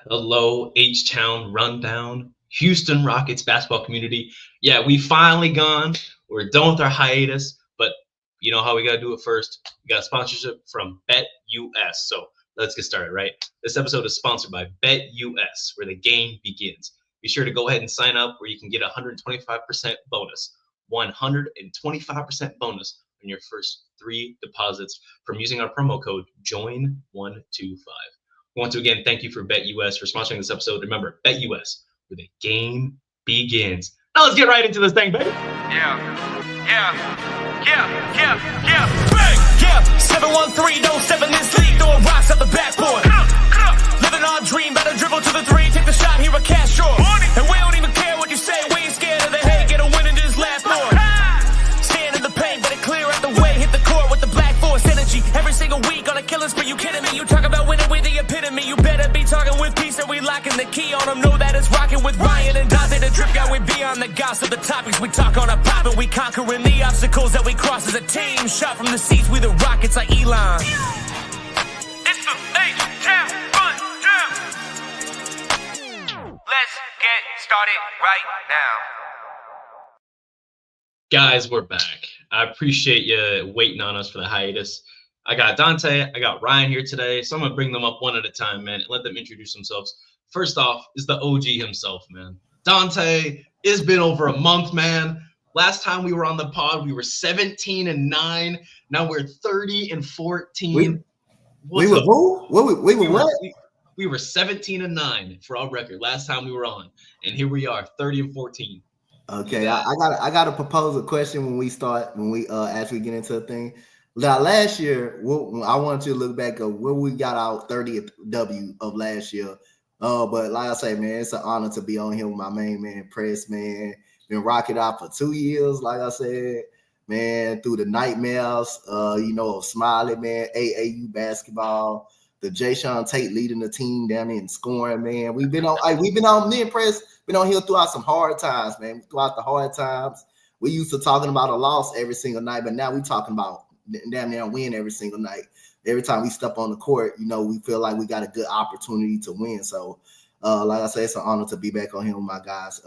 Hello, H-Town Rundown, Houston Rockets basketball community. Yeah, we finally gone. We're done with our hiatus, but you know how we got to do it first. We got a sponsorship from BetUS. So let's get started, right? This episode is sponsored by BetUS, where the game begins. Be sure to go ahead and sign up where you can get a 125% bonus. 125% bonus on your first 3 deposits from using our promo code JOIN125. I want to again thank you for BetUS for sponsoring this episode. Remember, BetUS, where the game begins. Now let's get right into this thing, baby. Bang! Yeah, 713, don't step in this league, throwing rocks at the backboard. Living our dream, better dribble to the 3, take the shot, here a cash draw. And we don't even care what you say, we ain't scared of the hate, get a win in this last board. Stand in the paint, better clear out the way, hit the court with the black force energy. Every single week on a killing spree, you kidding me? You talk about winning with the epitome, you better be talking with peace and we locking the key on them. Know that it's rocking with Ryan and Donte. The drip guy, we beyond the gossip, the topics we talk on a pop and we conquering the obstacles that we cross as a team. Shot from the seats, we the Rockets like Elon. It's the H-Town Rundown. Let's get started right now. Guys, we're back. I appreciate you waiting on us for the hiatus. I got Donte, I got Ryan here today, so I'm going to bring them up one at a time, man, and let them introduce themselves. First off is the OG himself, man. Donte, it's been over a month, man. Last time we were on the pod, we were 17-9. Now we're 30-14. We were who? We were what? We were 17-9 for our record last time we were on, and here we are, 30-14. Okay, I got to propose a question when we actually get into the thing. Now, last year, I wanted to look back at where we got our 30th W of last year. But like I say, man, it's an honor to be on here with my main man, Press, man. Been rocking out for 2 years, like I said, man, through the nightmares, of Smiley, man, AAU basketball, the Jay-Sean Tate leading the team down there and scoring, man. We've been on me and Press, been on here throughout some hard times, man. Throughout the hard times, we used to talking about a loss every single night, but now we talking about damn near win every single night. Every time we step on the court, we feel like we got a good opportunity to win. So, like I said, it's an honor to be back on here with my guys,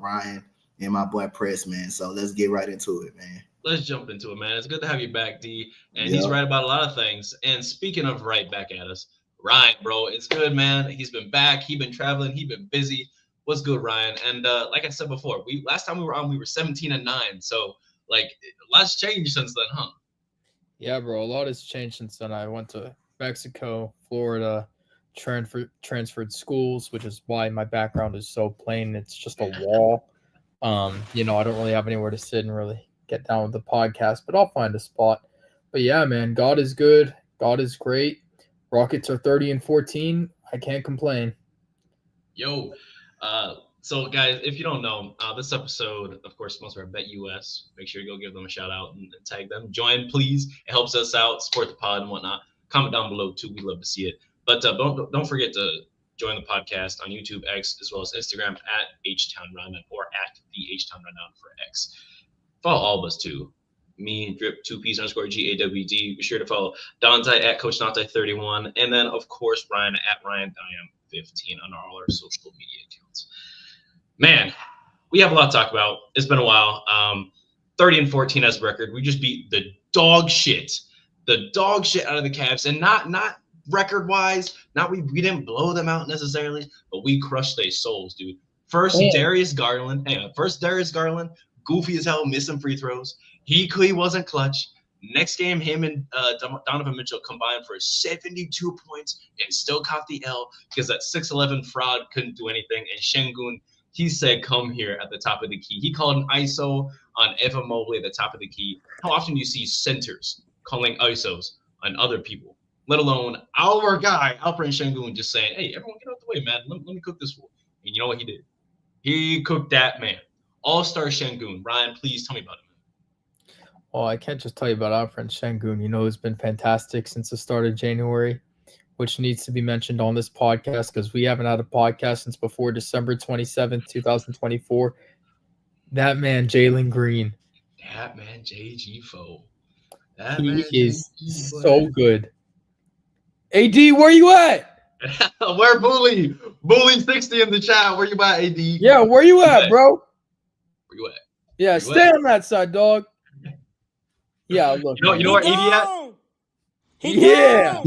Ryan and my boy Press, man. So let's get right into it, man. Let's jump into it, man. It's good to have you back, D. And he's right about a lot of things. And speaking of right back at us, Ryan, bro, it's good, man. He's been back. He's been traveling. He's been busy. What's good, Ryan? And like I said before, last time we were on, we were 17-9. So, like, a lot's changed since then, huh? Yeah, bro, a lot has changed since then. I went to Mexico, Florida, transferred schools, which is why my background is so plain. It's just a wall. I don't really have anywhere to sit and really get down with the podcast, but I'll find a spot. But yeah, man, God is good. God is great. Rockets are 30-14. I can't complain. Yo, so guys, if you don't know, this episode, of course, sponsored by BetUS. Make sure you go give them a shout out and tag them. Join, please. It helps us out, support the pod and whatnot. Comment down below too. We love to see it. But don't forget to join the podcast on YouTube, X, as well as Instagram at HtownRundown or at the HtownRundown for X. Follow all of us too. Me, Drip, 2Ps_GAWD. Be sure to follow Donte at Coach Donte31. And then, of course, Ryan at RyanDiam15 on all our social media accounts. Man, we have a lot to talk about. It's been a while. 30-14 as a record. We just beat the dog shit out of the Cavs, and not record-wise. We didn't blow them out necessarily, but we crushed their souls, dude. First, Darius Garland, goofy as hell, missing free throws. He wasn't clutch. Next game, him and Donovan Mitchell combined for 72 points and still caught the L because that 6'11 fraud couldn't do anything. And Şengün, he said, come here at the top of the key. He called an ISO on Evan Mobley at the top of the key. How often do you see centers calling ISOs on other people, let alone our guy, Alperen Şengün, just saying, hey, everyone get out the way, man. Let me cook this fool. And you know what he did? He cooked that man. All-star Şengün. Ryan, please tell me about him. Well, I can't just tell you about Alperen Şengün. He's been fantastic since the start of January, which needs to be mentioned on this podcast because we haven't had a podcast since before December 27th, 2024. That man, Jalen Green. That man, JG Foe. He is so good. AD, where you at? Where Bully? Bully 60 in the chat. Where you at, AD? Yeah, where you at, bro? Where you at? Yeah, you stay at? on that side, dog. Yeah, look. You know where AD at? Yeah.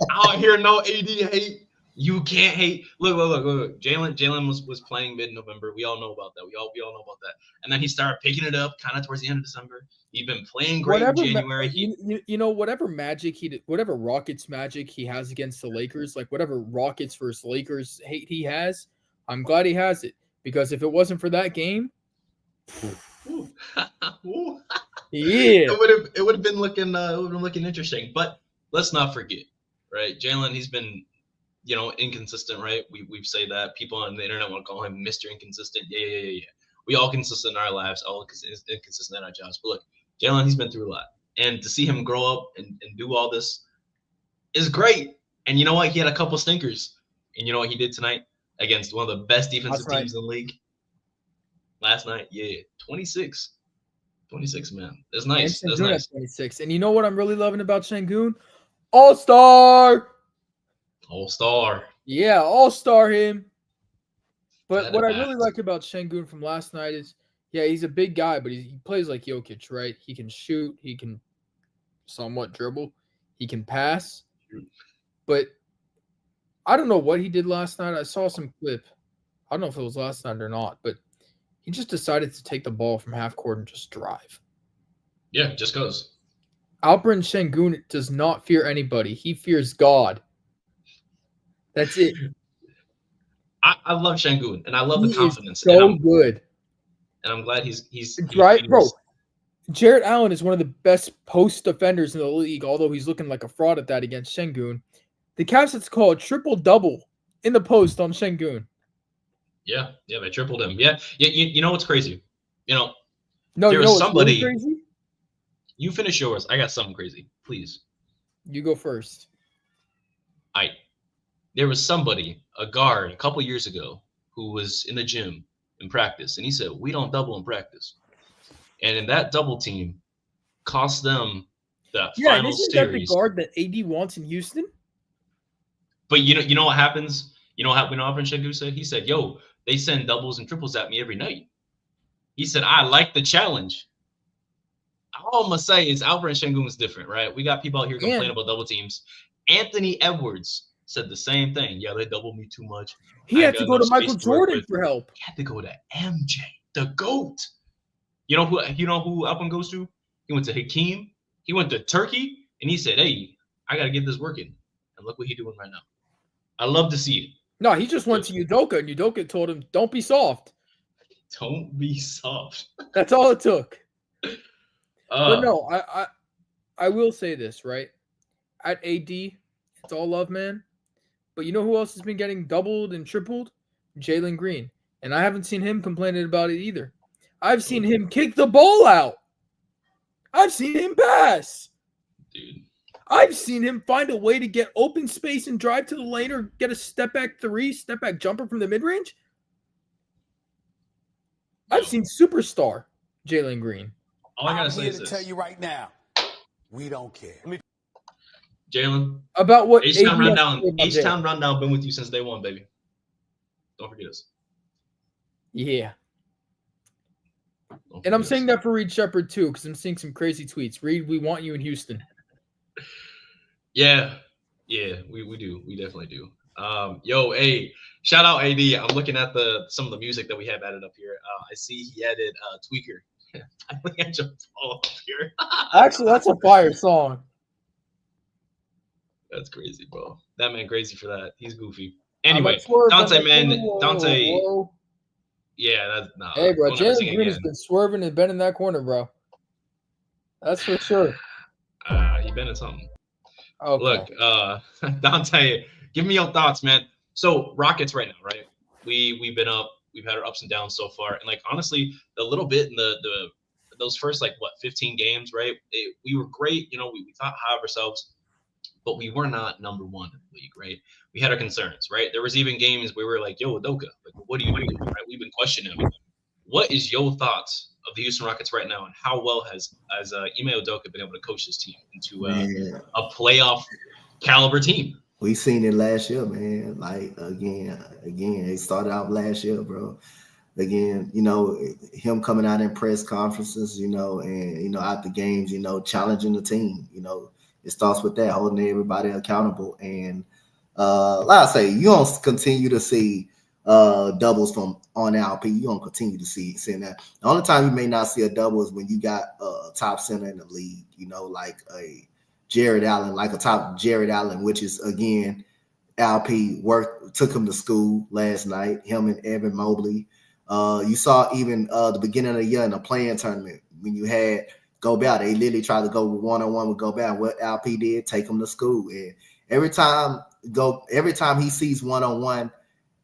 I don't hear no AD hate. You can't hate. Look. Jalen was playing mid-November. We all know about that. We all know about that. And then he started picking it up kind of towards the end of December. He's been playing great in January. Whatever magic whatever Rockets magic he has against the Lakers, like whatever Rockets versus Lakers hate he has, I'm glad he has it, because if it wasn't for that game, Ooh. yeah, it would have been looking interesting. But let's not forget, right? Jalen, he's been inconsistent, right? We've said that. People on the internet want to call him Mr. Inconsistent. Yeah. We all consistent in our lives, all inconsistent in our jobs. But look, Jalen, he's been through a lot. And to see him grow up and do all this is great. And you know what? He had a couple stinkers. And you know what he did tonight against one of the best defensive teams in the league? Last night, 26, man. That's nice. That's nice. 26. And you know what I'm really loving about Şengün? All-star. Yeah, all-star him. But what I really like about Şengün from last night is, yeah, he's a big guy, but he plays like Jokic, right? He can shoot. He can somewhat dribble. He can pass. But I don't know what he did last night. I saw some clip. I don't know if it was last night or not, but he just decided to take the ball from half court and just drive. Yeah, just goes. Alperen Şengün does not fear anybody. He fears God. That's it. I love Şengün, and I love the confidence. So good. And I'm glad he's right, bro. Jarrett Allen is one of the best post defenders in the league, although he's looking like a fraud at that against Şengün. The Cavs have called triple-double in the post on Şengün. Yeah, they tripled him. Yeah. You know what's crazy? No, there was somebody. Really crazy? You finish yours. I got something crazy. Please. You go first. There was somebody, a guard, a couple years ago, who was in the gym in practice, and he said, "We don't double in practice." And in that double team, cost them the final series. Yeah, isn't that the guard that AD wants in Houston? But you know what happens? You know what Alperen Şengün said? He said, "Yo, they send doubles and triples at me every night." He said, "I like the challenge." All I'm gonna say is Alperen Şengün is different, right? We got people out here complaining about double teams. Anthony Edwards said the same thing. Yeah, they double me too much. He had to go to Michael Jordan for help. He had to go to MJ, the GOAT. You know who Alperen goes to? He went to Hakeem. He went to Turkey, and he said, "Hey, I gotta get this working." And look what he's doing right now. I love to see it. No, he just went to Udoka, and Udoka told him, "Don't be soft." Don't be soft. That's all it took. But no, I will say this, right? At AD, it's all love, man. But you know who else has been getting doubled and tripled? Jalen Green. And I haven't seen him complaining about it either. I've seen him kick the ball out. I've seen him pass. Dude. I've seen him find a way to get open space and drive to the lane or get a step-back jumper from the mid-range. I've seen superstar Jalen Green. All I gotta say is this. Tell you right now, we don't care. Jalen. About what H-Town Rundown been with you since day one, baby. Don't forget us. Yeah. And I'm saying that for Reed Shepherd too, because I'm seeing some crazy tweets. Reed, we want you in Houston. Yeah, we do. We definitely do. Hey, shout out AD. I'm looking at some of the music that we have added up here. I see he added Tweaker. I think I jumped all up here. Actually, that's a fire song. That's crazy, bro. That man crazy for that. He's goofy. Anyway, Donte. Yeah, that's nah. Hey, bro, Jalen Green has been swerving and been in that corner, bro. That's for sure. He been in something. Okay. Look, Donte, give me your thoughts, man. So Rockets right now, right? We've been up. We've had our ups and downs so far, and like honestly, a little bit in those first 15 games, right? We were great, we thought high of ourselves, but we were not number one in the league, right? We had our concerns, right? There was even games where we were like, "Yo, Udoka, like, what do you do?" Right? We've been questioning him. What is your thoughts of the Houston Rockets right now, and how well has Ime Udoka been able to coach this team into a playoff caliber team. We seen it last year, man. Like again, they started out last year, bro. Again, him coming out in press conferences, and at the games, challenging the team. It starts with that, holding everybody accountable. And like I say, you don't continue to see doubles from on LP. You don't continue to seeing that. The only time you may not see a double is when you got a top center in the league, like a Jared Allen, like a top Jared Allen, which is again, LP took him to school last night, him and Evan Mobley. You saw even the beginning of the year in the playing tournament when you had Gobert, they literally tried to go one-on-one with Gobert. What LP did, take him to school. And every time he sees one-on-one,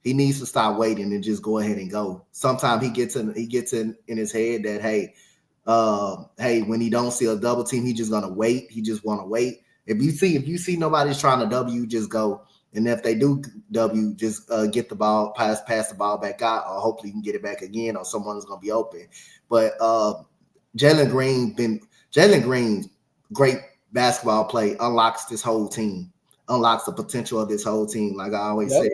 he needs to stop waiting and just go ahead and go. Sometimes he gets in his head that hey, when he don't see a double team, he just gonna wait. He just want to wait. If you see nobody's trying to double you, just go. And if they do W, just get the ball, pass the ball back out, or hopefully you can get it back again, or someone's gonna be open. But Jalen Green's great basketball play unlocks this whole team, unlocks the potential of this whole team. Like I always say,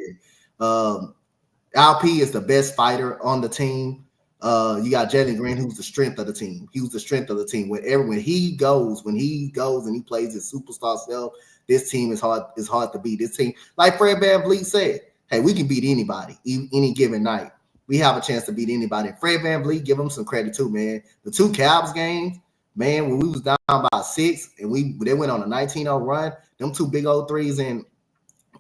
LP is the best fighter on the team. You got Jalen Green, who's the strength of the team. He was the strength of the team. When he goes and he plays his superstar self, this team is hard to beat. This team, like Fred VanVleet said, hey, we can beat anybody any given night. We have a chance to beat anybody. Fred VanVleet, give him some credit too, man. The two Cavs games, man, when we was down by 6 and they went on a 19-0 run, them two big old threes in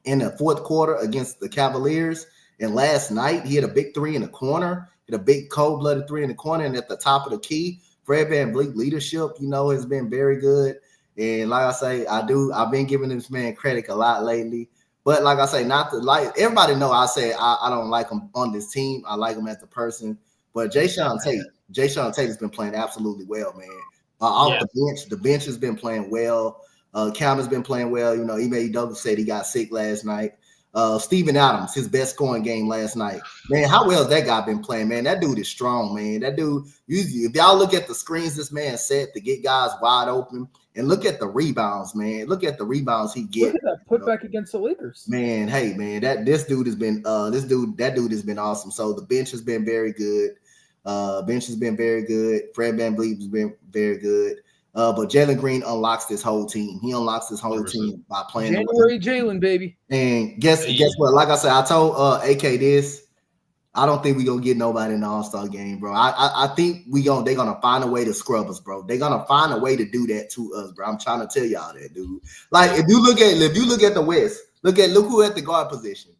the fourth quarter against the Cavaliers. And last night, he had a big three in the corner, hit a big cold-blooded three in the corner, and at the top of the key, Fred VanVleet leadership, has been very good. And like I say, I've been giving this man credit a lot lately. But like I say, not to like everybody know I say I don't like him on this team. I like him as a person. But Jayshawn Tate has been playing absolutely well, man. Off the bench has been playing well. Cam has been playing well. Ime Douglas said he got sick last night. Steven Adams, his best scoring game last night. Man, how well has that guy been playing, man? That dude is strong, man. That dude, if y'all look at the screens this man set to get guys wide open, and look at the rebounds, man. Look at the rebounds he gets. Look at that putback against the Lakers. Man, hey, man, that dude has been awesome. So the bench has been very good. Fred VanVleet has been very good. But Jalen Green unlocks this whole team. He unlocks this whole team by playing January Jalen, baby. And guess what? Like I said, I told AK this. I don't think we're gonna get nobody in the All-Star game, bro. I think they're gonna find a way to scrub us, bro. They're gonna find a way to do that to us, bro. I'm trying to tell y'all that, dude. Like if you look at the West, look who at the guard position.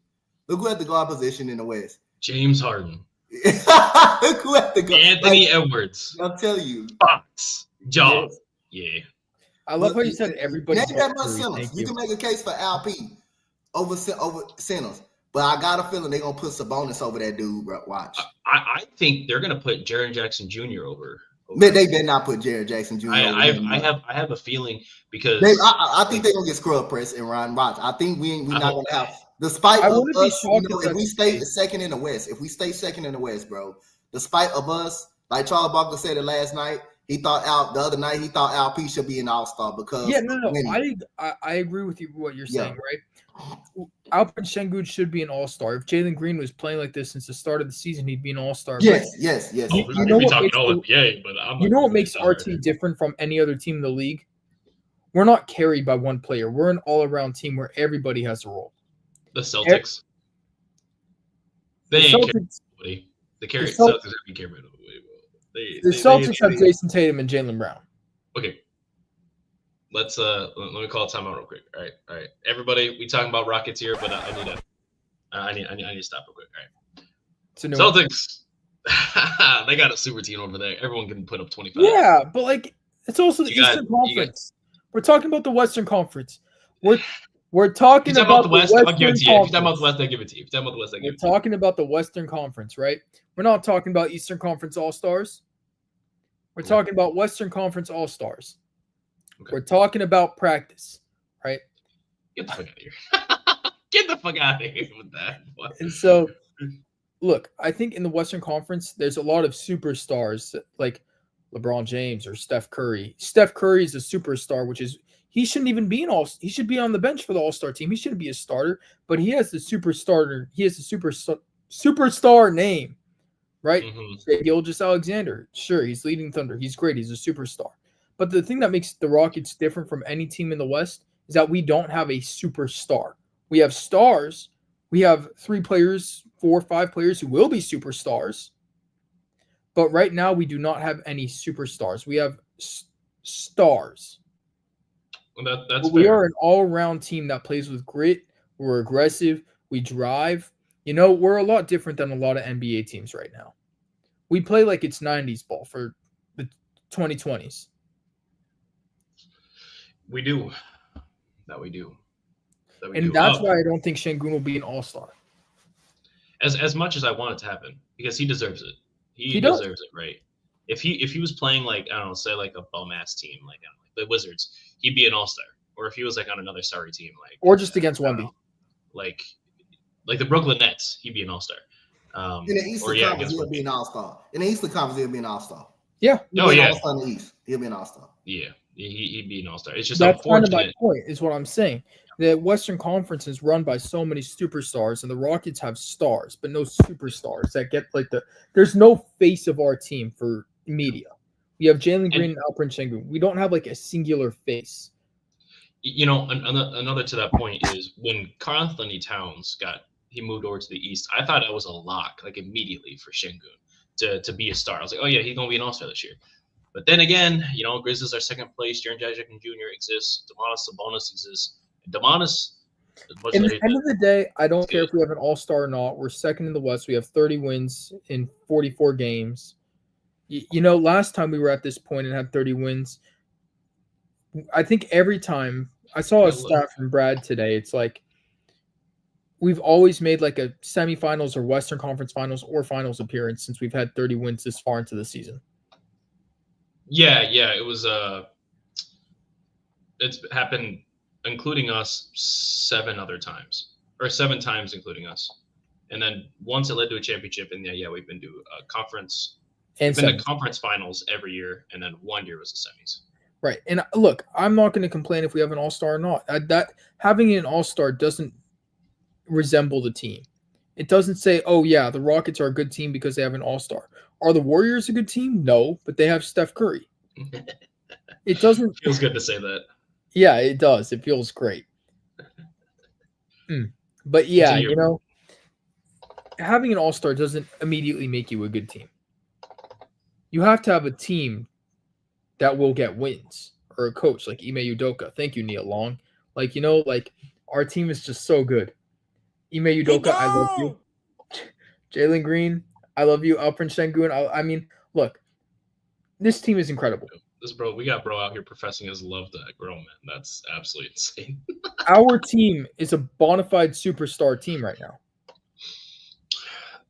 Look who at the guard position in the West. James Harden. Look who at the guard. Anthony Edwards. I'll tell you. Fox. Jaw. Yeah. I love how you said everybody. Maybe that much Simmons. You can make a case for LP over Simmons. But I got a feeling they're gonna put Sabonis over that dude, bro. Watch. I think they're gonna put Jaren Jackson Jr. over. They better not put Jaren Jackson Jr. I have a feeling because I think they're gonna get scrub press and Ryan. Watch. I think we're not gonna have, despite of us, if we stay second in the West, bro. Despite of us, like Charles Barkley said it last night, he thought LP should be an All-Star because I agree with you what you're saying, right? Alperen Şengün should be an All-Star. If Jalen Green was playing like this since the start of the season, he'd be an All-Star. Yes. You know what makes our team different from any other team in the league? We're not carried by one player. We're an all-around team where everybody has a role. The Celtics. They ain't carrying nobody. The Celtics are be carried by nobody. The Celtics have Jason Tatum and Jaylen Brown. Okay. Let me call a timeout real quick. All right. Everybody, we talking about Rockets here, but I need to stop real quick. All right. Celtics. They got a super team over there. Everyone can put up 25. Yeah, but like it's also the Eastern Conference. We're talking about the Western Conference. We're talking about the West. I'll give it to you. If you're talking about the West, I'll give it to you. If you're talking about the West, I'll give it to you. We're talking about the Western Conference, right? We're not talking about Eastern Conference All-Stars. We're talking about Western Conference All-Stars. Okay. We're talking about practice, right? Get the fuck out of here. Get the fuck out of here with that. And so, look, I think in the Western Conference, there's a lot of superstars like LeBron James or Steph Curry. Steph Curry is a superstar, which is he shouldn't even be he should be on the bench for the All-Star team. He shouldn't be a starter, but he has the superstar name, right? Mm-hmm. Gilgeous-Alexander. Sure, he's leading Thunder. He's great. He's a superstar. But the thing that makes the Rockets different from any team in the West is that we don't have a superstar. We have stars. We have 4 or 5 players who will be superstars. But right now, we do not have any superstars. We have stars. Well, that's we fair. are an all-around team that plays with grit. We're aggressive. We drive. We're a lot different than a lot of NBA teams right now. We play like it's 90s ball for the 2020s. We do. That we do. And that's why I don't think Şengün will be an all-star. As much as I want it to happen, because he deserves it. He does. deserves it, right? If he was playing like, I don't know, say like a bum-ass team, like the Wizards, he'd be an all-star. Or if he was like on another sorry team, like or just against Wemby. Like the Brooklyn Nets, he'd be an all-star. In the Eastern Conference, he'll be an all-star. In the Eastern Conference, he'll be an all-star. Yeah. Oh, yeah. All-star in the East. He'll be an all-star. Yeah. He'd be an all-star. It's just that's unfortunate. Kind of my point, is what I'm saying. The Western Conference is run by so many superstars, and the Rockets have stars, but no superstars that get like there's no face of our team for media. We have Jalen Green and Alperen Şengün. We don't have like a singular face. Another to that point is when Karl Anthony Towns he moved over to the East, I thought that was a lock, like immediately for Şengün to be a star. I was like, oh yeah, he's gonna be an all-star this year. But then again, Grizzlies are second place. Jaren Jackson Jr. exists. Domantas Sabonis exists. Domantas. At the end of the day, I don't care if we have an all-star or not. We're second in the West. We have 30 wins in 44 games. Last time we were at this point and had 30 wins, I think every time I saw a stat from Brad today, it's like we've always made like a semifinals or Western Conference Finals or Finals appearance since we've had 30 wins this far into the season. Yeah, it was. It's happened, including us, 7 times, including us, and then once it led to a championship, and we've been to a conference, and the conference finals every year, and then one year was the semis. Right, and look, I'm not going to complain if we have an all-star or not. That having an all-star doesn't resemble the team. It doesn't say, oh yeah, the Rockets are a good team because they have an all-star. Are the Warriors a good team? No, but they have Steph Curry. It doesn't. Feels good to say that. Yeah, it does. It feels great. But yeah, having an all-star doesn't immediately make you a good team. You have to have a team that will get wins, or a coach like Ime Udoka. Thank you, Neil Long. Our team is just so good. Ime Udoka, I love you. Jalen Green, I love you. Alperen Şengün. I mean, look, this team is incredible. We got bro out here professing his love to grown men. That's absolutely insane. Our team is a bona fide superstar team right now.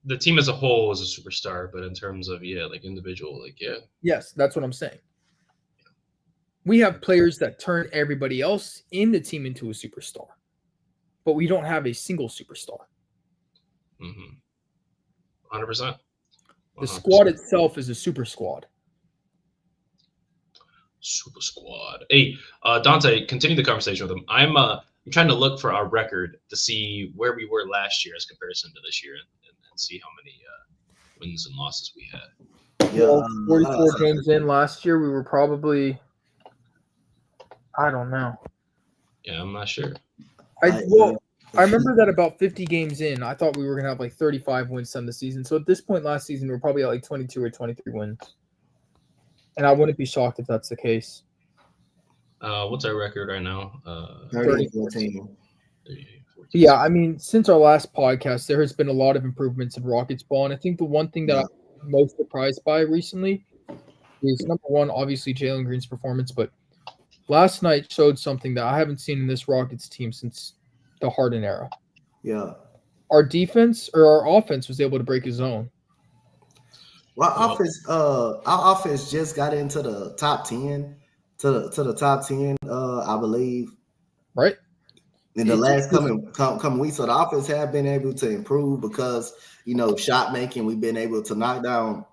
The team as a whole is a superstar, but in terms of individual, Yes, that's what I'm saying. We have players that turn everybody else in the team into a superstar, but we don't have a single superstar. 100%. The squad itself is a super squad. Super squad. Hey, Donte, continue the conversation with him. I'm trying to look for our record to see where we were last year as comparison to this year, and see how many wins and losses we had. Yeah, 44 games in last year, we were probably, I don't know. Yeah, I'm not sure. I remember that about 50 games in, I thought we were going to have like 35 wins on the season. So at this point last season, we were probably at like 22 or 23 wins. And I wouldn't be shocked if that's the case. What's our record right now? 30-14. Yeah, I mean, since our last podcast, there has been a lot of improvements in Rockets ball. And I think the one thing that I'm most surprised by recently is, number one, obviously Jalen Green's performance. But last night showed something that I haven't seen in this Rockets team since the Harden era. Yeah. Our defense or our offense was able to break his zone. Well, our offense just got into the top 10, to the top 10, I believe. Right. In the last coming weeks, so the offense have been able to improve because shot making. We've been able to knock down,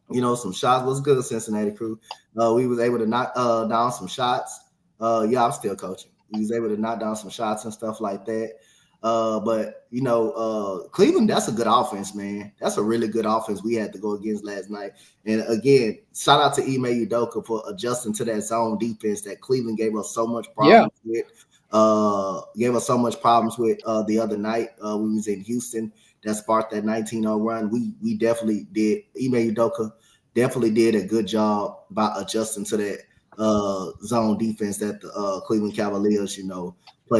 some shots. What's good, Cincinnati crew? We was able to knock down some shots. Yeah, I'm still coaching. He was able to knock down some shots and stuff like that. But Cleveland, that's a good offense, man. That's a really good offense we had to go against last night. And again, shout out to Ime Udoka for adjusting to that zone defense that Cleveland gave us so much problems with. Gave us so much problems with the other night. We was in Houston that sparked that 19-0 run. We definitely did. Ime Udoka definitely did a good job by adjusting to that zone defense that the Cleveland Cavaliers,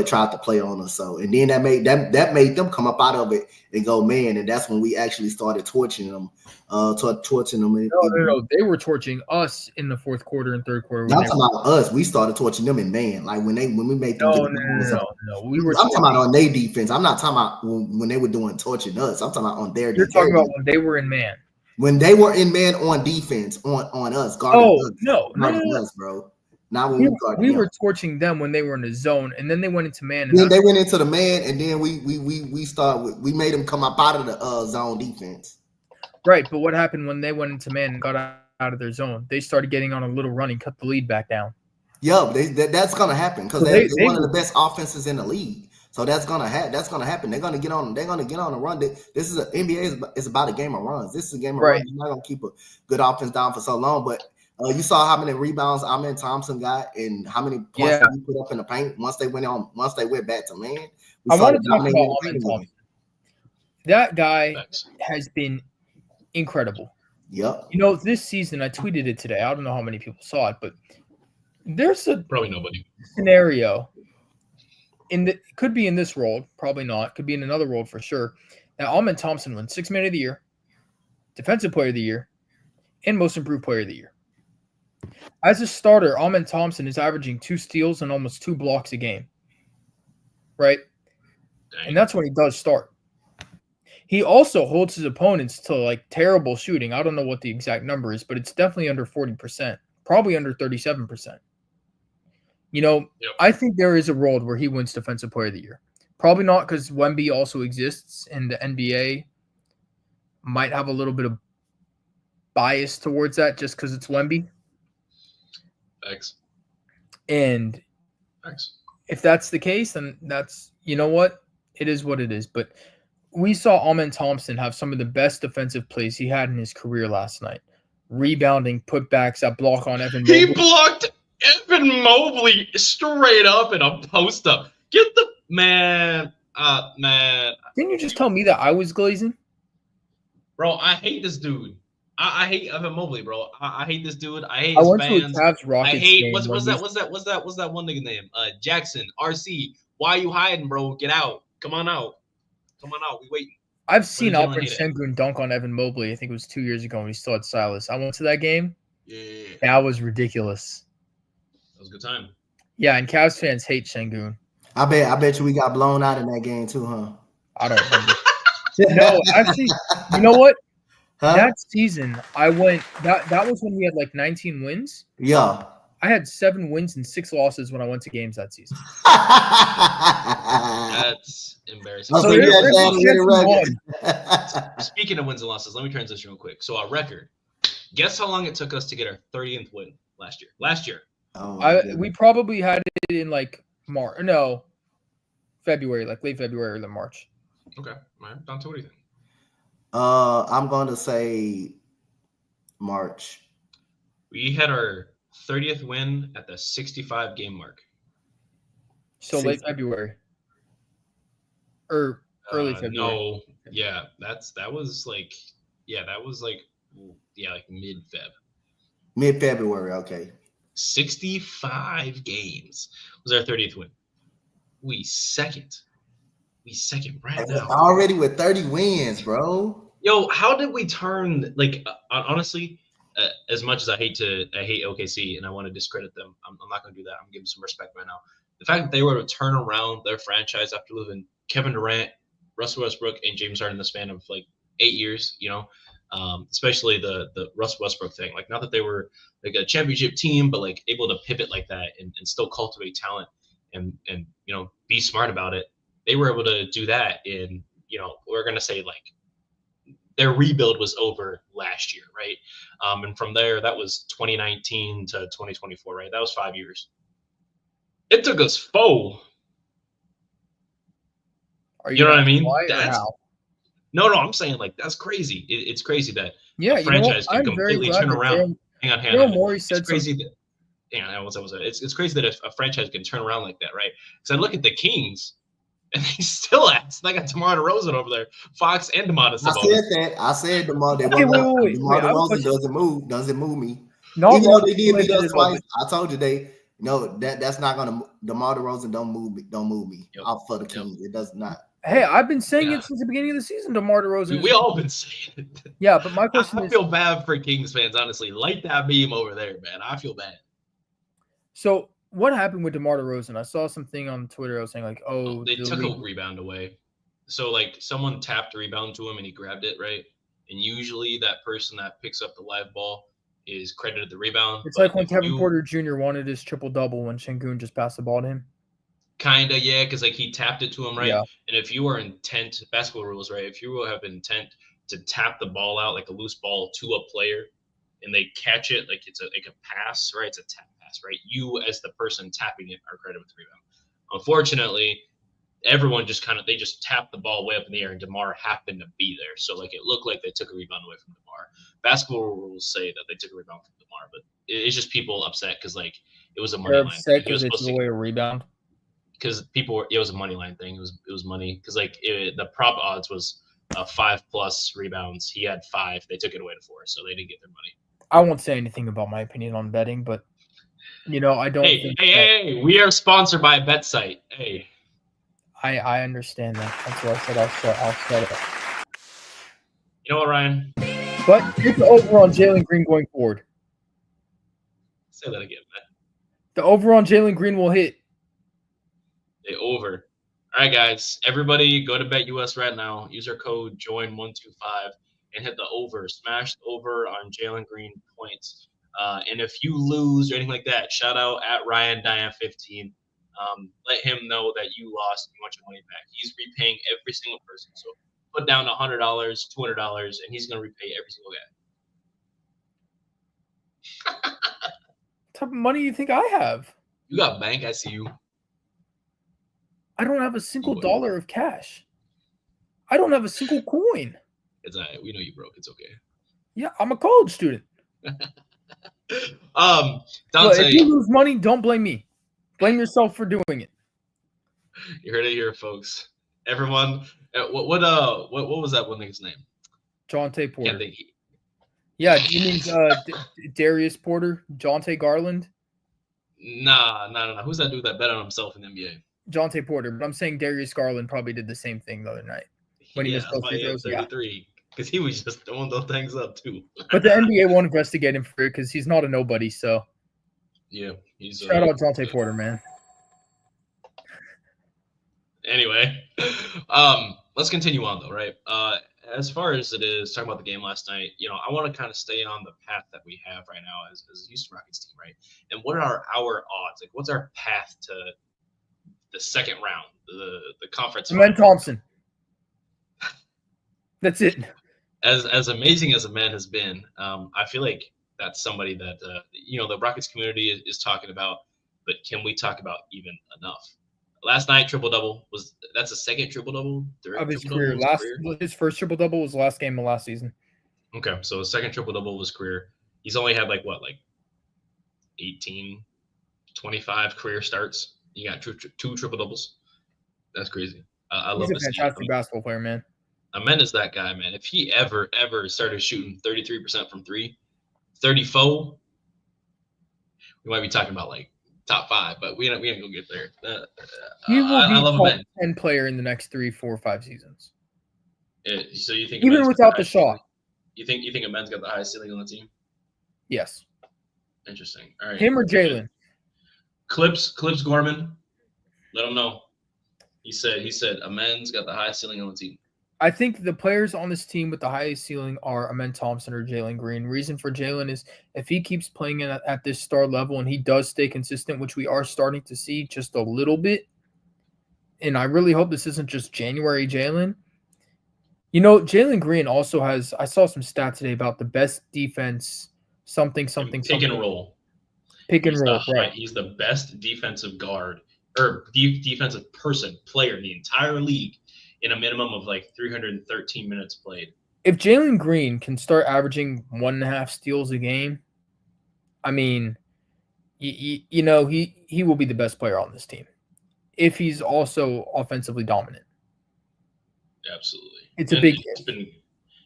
tried to play on us. So, and then that made them come up out of it and go, man. And that's when we actually started torching them. No. They were torching us in the fourth quarter and third quarter. I'm talking about us. We started torching them in man. Like when we made them. No. We were. I'm talking about on their defense. I'm not talking about when they were doing torching us. I'm talking about on their. You're talking about when they were in man. When they were in man on defense on us. No, us, bro. Not when we were torching them when they were in the zone, and then they went into man. And then they went into the man, and then we made them come up out of the zone defense. Right, but what happened when they went into man and got out of their zone? They started getting on a little run and cut the lead back down. Yeah, that's gonna happen because they're one of the best offenses in the league. So that's gonna happen. They're gonna get on a run. This is NBA is about a game of runs. This is a game of runs. You're not gonna keep a good offense down for so long, but. You saw how many rebounds Amen Thompson got and how many points he put up in the paint once they went back to man. I want to talk about Amen Thompson. That guy has been incredible. Yep. This season, I tweeted it today. I don't know how many people saw it, but there's probably nobody scenario could be in this world, probably not. Could be in another world for sure. Now, Amen Thompson won 6th Man of the Year, Defensive Player of the Year, and Most Improved Player of the Year. As a starter, Amen Thompson is averaging 2 steals and almost 2 blocks a game. Right? Dang. And that's when he does start. He also holds his opponents to terrible shooting. I don't know what the exact number is, but it's definitely under 40%, probably under 37%. I think there is a world where he wins Defensive Player of the Year. Probably not because Wemby also exists and the NBA might have a little bit of bias towards that just because it's Wemby. Thanks. And if that's the case, then that's, what? It is what it is. But we saw Amen Thompson have some of the best defensive plays he had in his career last night. Rebounding, putbacks, that block on Evan Mobley. He blocked Evan Mobley straight up in a post-up. Get the man. Didn't you just tell me that I was glazing? Bro, I hate this dude. I hate Evan Mobley, bro. I hate this dude. I hate his went fans. To a Cavs Rockets I hate game what's that one nigga name? Jackson, RC. Why you hiding, bro? Get out. Come on out. We waiting. I've seen Alfred Sengun dunk on Evan Mobley. I think it was 2 years ago when he still had Silas. I went to that game. Yeah. That was ridiculous. That was a good time. Yeah, and Cavs fans hate Sengun. I bet you we got blown out in that game too, huh? I don't remember. No, actually, you know what? Huh? That season, I went. That was when we had 19 wins. Yeah, I had 7 wins and 6 losses when I went to games that season. That's embarrassing. So Speaking of wins and losses, let me transition real quick. So our record. Guess how long it took us to get our 30th win last year? We probably had it in March. No, February, late February or March. Okay, all right. Donte, what do you think? I'm going to say March. We had our 30th win at the 65 game mark. So late February. Or early February. No, yeah, that was mid-Feb. Mid-February, okay. 65 games was our 30th win. We second right now. Already with 30 wins, bro. Yo, how did we turn honestly? As much as I hate OKC and I want to discredit them, I'm not going to do that. I'm giving some respect right now. The fact that they were able to turn around their franchise after losing Kevin Durant, Russell Westbrook, and James Harden in the span of 8 years, especially the Russell Westbrook thing. Not that they were a championship team, but able to pivot like that and still cultivate talent and be smart about it. They were able to do that in, we're going to say their rebuild was over last year, right? And from there, that was 2019 to 2024, right? That was 5 years. It took us 4. Are You know what I gonna mean? lie or That's how? no. I'm saying like that's crazy. It's crazy that Yeah, a you know what? franchise can I'm very completely glad turn that around. Hang on, hang on. Daryl Hang on. Morey It's said crazy that. Hang on, what's that? It's crazy that a franchise can turn around like that, right? Because I look at the Kings, and they still act. They got DeMar DeRozan over there, Fox and DeMar I DeRozan. said that. I said DeMar. They Okay, DeMar wait. I have a DeRozan question. doesn't move me. Not Even though they did beat related us at all, twice, I told you that's not gonna. DeMar DeRozan don't move me. Yep. Out for the Kings. It does not. Hey, I've been saying Yeah. it since the beginning of the season. DeMar DeRozan. We all been saying it. Yeah, but my question I is, feel bad for Kings fans, honestly. Light that beam over there, man. I feel bad. so what happened with DeMar DeRozan? I saw something on Twitter. I was saying like, They the took league. a rebound away. So like someone tapped the rebound to him and he grabbed it, right? And usually that person that picks up the live ball is credited the rebound. It's like when Kevin Porter Jr. wanted his triple-double when Şengün just passed the ball to him. Kinda, yeah, because like he tapped it to him, right? Yeah. And if you are intent, basketball rules, right? If you have intent to tap the ball out like a loose ball to a player, and they catch it like it's a pass, right? It's a tap pass, right? You as the person tapping it are credited with the rebound. Unfortunately, everyone just they just tapped the ball way up in the air, and DeMar happened to be there, so like it looked like they took a rebound away from DeMar. Basketball rules say that they took a rebound from DeMar, but it's just people upset because like it was a money They're line. upset He was because they supposed took to away a rebound. because it was a money line thing. It was money because like the prop odds was 5+ rebounds. He had 5. They took it away to 4, so they didn't get their money. I won't say anything about my opinion on betting, but I don't. Hey, we are sponsored by a bet site. Hey, I understand that. That's why I said I'll set it. you know what, Ryan? But hit the over on Jalen Green going forward. Say that again, man. The over on Jalen Green will hit. The over. All right, guys. Everybody, go to BetUS right now. Use our code JOIN125 and hit the over. Smash the over on Jalen Green points. And if you lose or anything like that, shout out at RyanDiane15. Let him know that you lost and you want your money back. He's repaying every single person. So put down $100, $200, and he's going to repay every single guy. What type of money do you think I have? You got bank, I see you. I don't have a single dollar of cash. I don't have a single coin. It's all right. We know you broke. It's okay. Yeah, I'm a college student. Dante, if you lose money, don't blame me. Blame yourself for doing it. You heard it here, folks. Everyone, what was that one nigga's name? Donte Porter. Yeah, you mean Darius Porter, Jonte Garland? Nah. Who's that dude that bet on himself in the NBA? Jonte Porter, but I'm saying Darius Garland probably did the same thing the other night when he missed both free throws. 33, because he was just throwing those things up too. But the NBA won't investigate him for it because he's not a nobody. So yeah, he's shout out Jonte Porter, man. Anyway, let's continue on though, right? As far as it is talking about the game last night, I want to kind of stay on the path that we have right now as a Houston Rockets team, right? And what are our odds? Like, what's our path to the second round, the conference? Amen Thompson. That's it. As amazing as Amen has been, I feel like that's somebody that the Rockets community is talking about. But can we talk about even enough? Last night, triple-double that's a second triple-double of his career. His first triple-double was the last game of last season. Okay, so his second triple-double of his career. He's only had 18, 25 career starts. You got two triple-doubles. That's crazy. I love this. He's a fantastic basketball player, man. Amen is that guy, man. If he ever started shooting 33% from 3, 34, we might be talking about top 5, but we ain't gonna get there. He will be top top 10 player in the next 3, 4, 5 seasons. So you think even without the shot? You think Amen's got the highest ceiling on the team? Yes. Interesting. All right. Him or Jalen? Clips Gorman. Let him know. He said Amen's got the highest ceiling on the team. I think the players on this team with the highest ceiling are Amen Thompson or Jalen Green. Reason for Jalen is if he keeps playing at this star level and he does stay consistent, which we are starting to see just a little bit, and I really hope this isn't just January Jalen. Jalen Green also has – I saw some stats today about the best defense, something. Pick and roll. Pick and roll, right? He's the best defensive guard or defensive player in the entire league in a minimum of like 313 minutes played. If Jalen Green can start averaging 1.5 steals a game, I mean, he will be the best player on this team. If he's also offensively dominant. Absolutely. It's a big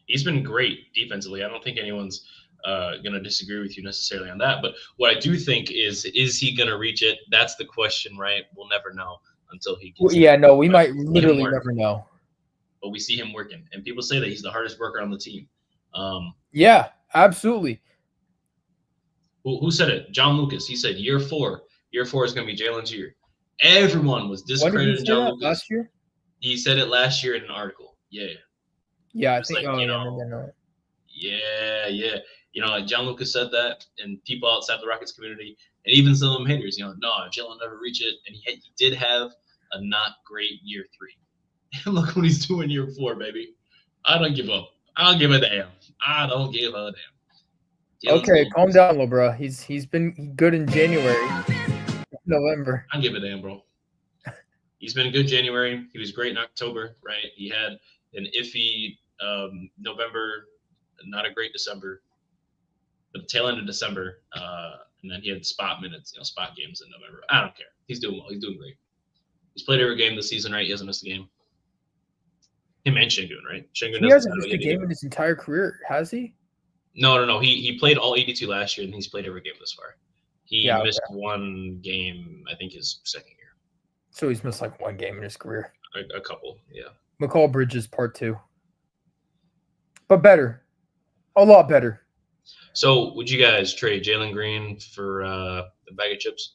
he's been great defensively. I don't think anyone's going to disagree with you necessarily on that. But what I do think is he going to reach it? That's the question, right? We'll never know until he gets we might literally never know. But we see him working. And people say that he's the hardest worker on the team. Yeah, absolutely. Who said it? John Lucas. He said year 4 is going to be Jalen's year. Everyone was discrediting John Lucas. Last year? He said it last year in an article. Yeah. Yeah, I think. Yeah. Like John Lucas said that, and people outside the Rockets community, and even some of them haters, no, Jalen never reach it, and he did have a not great year 3. And look what he's doing year 4, baby. I don't give up. I don't give a damn. I don't give a damn. Okay, calm down, little bro. He's been good in January, November. I don't give a damn, bro. He's been good January. He was great in October, right? He had an iffy November, not a great December, but the tail end of December, and then he had spot minutes, spot games in November. I don't care. He's doing well. He's doing great. He's played every game this season, right? He hasn't missed a game. Him and Şengün, right? Şengün he hasn't missed a game in his entire career, has he? No. He played all 82 last year, and he's played every game this far. He missed one game, I think, his second year. So he's missed like one game in his career. A couple, yeah. McCall Bridges Part 2. But better. A lot better. So would you guys trade Jalen Green for a bag of chips?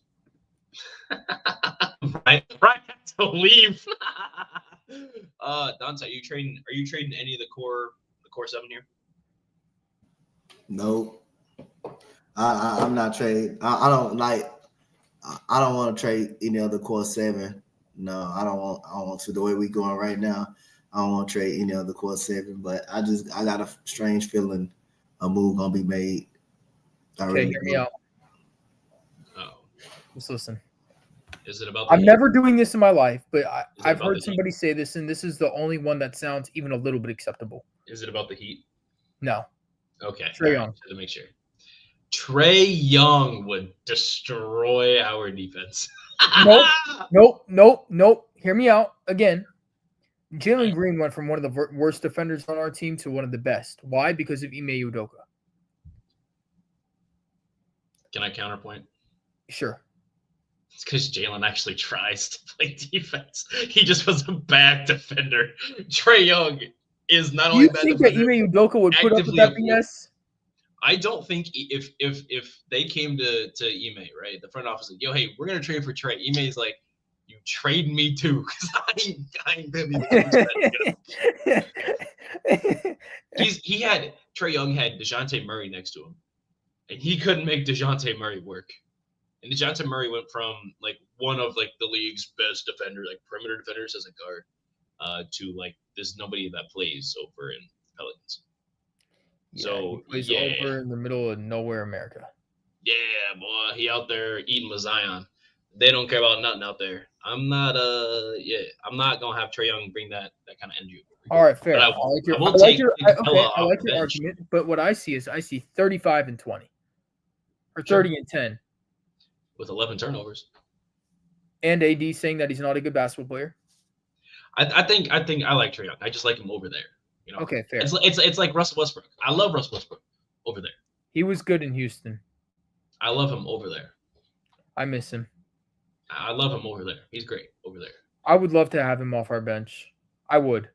Right have to leave. Donte, are you trading any of the core 7 here? Nope. I'm not trading. I don't want to trade any other core 7. No, I don't want to. The way we going right now, I don't want to trade any other core 7. But I got a strange feeling a move gonna be made. Okay, hear me out. Oh, Just listen. Is it about? I'm never doing this in my life, but I've heard somebody say this, and this is the only one that sounds even a little bit acceptable. Is it about the Heat? No. Okay. Trae Young. To make sure. Trae Young would destroy our defense. Nope. Hear me out again. Jalen Green went from one of the worst defenders on our team to one of the best. Why? Because of Ime Udoka. Can I counterpoint? Sure. It's because Jalen actually tries to play defense. He just was a bad defender. Trae Young is not only a bad defender. Do you think that Ime Udoka would put up with that BS? I don't think if they came to Ime, right, the front office, like, yo, hey, we're gonna trade for Trae. Ime's like, you trade me too, because I ain't gonna be Trae Young had DeJounte Murray next to him, and he couldn't make DeJounte Murray work. And DeJounte Murray went from like one of like the league's best defender, like perimeter defenders as a guard, to like there's nobody that plays over in Pelicans. Yeah, So he plays over in the middle of nowhere, America. Yeah, boy, he out there eating with Zion. They don't care about nothing out there. I'm not gonna have Trae Young bring that kind of energy. All right, fair. I like your argument, but what I see is 35 and 20, or 30 and 10, with 11 turnovers, and AD saying that he's not a good basketball player. I think I like Trae Young. I just like him over there. Okay, fair. It's like Russell Westbrook. I love Russell Westbrook over there. He was good in Houston. I love him over there. I miss him. I love him over there. He's great over there. I would love to have him off our bench. I would.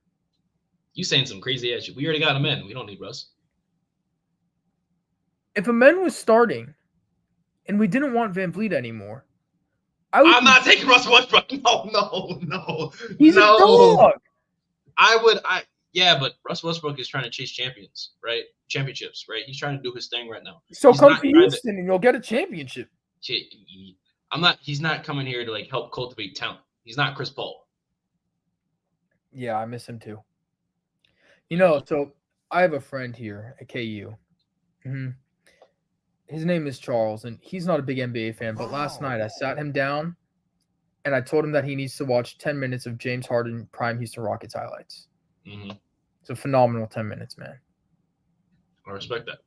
You saying some crazy ass shit. We already got him in. We don't need Russ. If a man was starting and we didn't want Van Vliet anymore, I'm not taking Russell Westbrook. No. He's a dog. Yeah, but Russ Westbrook is trying to chase champions, right? Championships, right? He's trying to do his thing right now. So come to Houston and you'll get a championship. He's not coming here to like help cultivate talent. He's not Chris Paul. Yeah, I miss him too. So I have a friend here at KU. His name is Charles, and he's not a big NBA fan. But last night I sat him down, and I told him that he needs to watch 10 minutes of James Harden prime Houston Rockets highlights. Mm-hmm. It's a phenomenal 10 minutes, man. I respect that.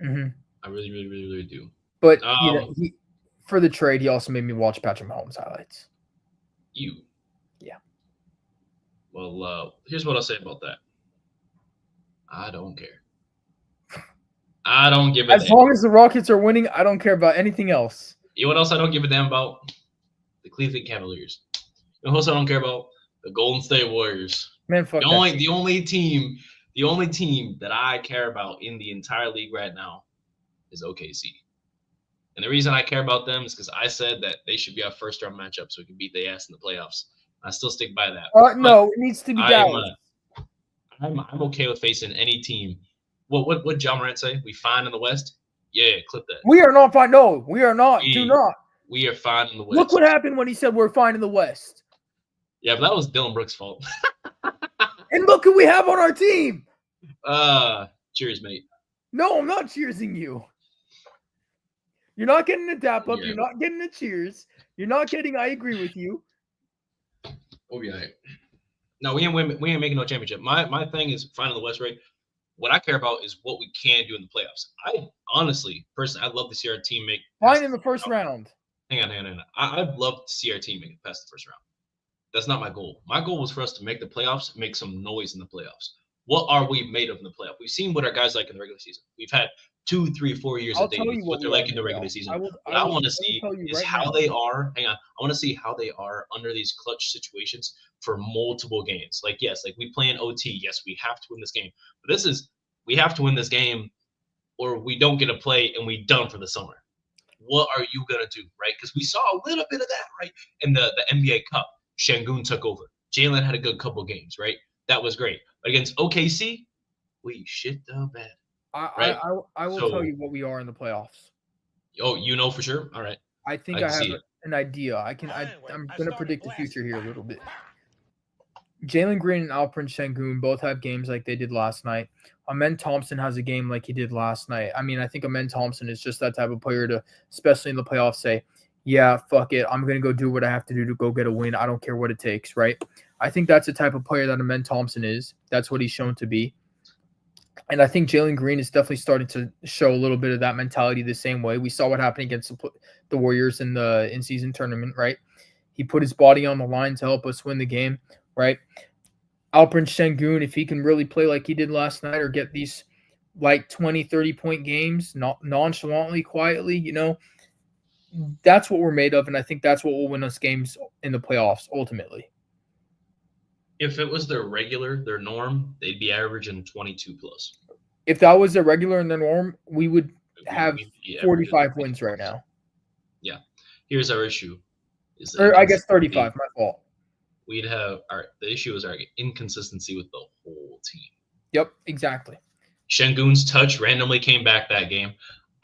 Mm-hmm. I really, really, really, really do. But for the trade, he also made me watch Patrick Mahomes highlights. Yeah. Well, here's what I'll say about that. I don't care. I don't give a damn. As long as the Rockets are winning, I don't care about anything else. You know what else I don't give a damn about? The Cleveland Cavaliers. You know what else I don't care about? The Golden State Warriors. Man, fuck the only team that I care about in the entire league right now is OKC. And the reason I care about them is because I said that they should be our first-round matchup so we can beat their ass in the playoffs. I still stick by that. No, it needs to be Dallas. I'm okay with facing any team. What John Morant say? We fine in the West? Yeah, clip that. We are not fine. No, we are not. Do not. We are fine in the West. Look what happened when he said we're fine in the West. Yeah, but that was Dylan Brooks' fault. And look who we have on our team. Cheers, mate. No, I'm not cheersing you. You're not getting a dap up. Yeah. You're not getting a cheers. You're not getting I agree with you. We'll be all right. No, we ain't making no championship. My thing is fine in the West, right? What I care about is what we can do in the playoffs. I honestly, personally, I'd love to see our team make fine in the first round. Hang on. I'd love to see our team make it past the first round. That's not my goal. My goal was for us to make the playoffs, make some noise in the playoffs. What are we made of in the playoff? We've seen what our guys like in the regular season. We've had 2, 3, 4 years of data what they're like in the regular season. What I want to see is how they are. Hang on. I want to see how they are under these clutch situations for multiple games. Like, yes, like we play in OT. Yes, we have to win this game. But we have to win this game or we don't get a play and we done for the summer. What are you going to do, right? Because we saw a little bit of that, right? In the NBA Cup, Şengün took over. Jalen had a good couple games, right? That was great. But against OKC, we shit the bed. Right? I will tell you what we are in the playoffs. Oh, you know for sure? All right. I think I have an idea. I'm going to predict the future here a little bit. Jalen Green and Alperen Şengün both have games like they did last night. Amen Thompson has a game like he did last night. I mean, I think Amen Thompson is just that type of player to, especially in the playoffs, say, yeah, fuck it. I'm going to go do what I have to do to go get a win. I don't care what it takes, right? I think that's the type of player that Amen Thompson is. That's what he's shown to be. And I think Jalen Green is definitely starting to show a little bit of that mentality the same way. We saw what happened against the Warriors in the in-season tournament, right? He put his body on the line to help us win the game, right? Alperen Şengün, if he can really play like he did last night or get these like 20, 30-point games nonchalantly, quietly, that's what we're made of, and I think that's what will win us games in the playoffs ultimately. If it was their norm, they'd be averaging 22 plus. If that was their regular and their norm, we would have 45 wins right now. Yeah. Here's our issue. I guess 35, my fault. We'd have the issue is our inconsistency with the whole team. Yep, exactly. Şengün's touch randomly came back that game.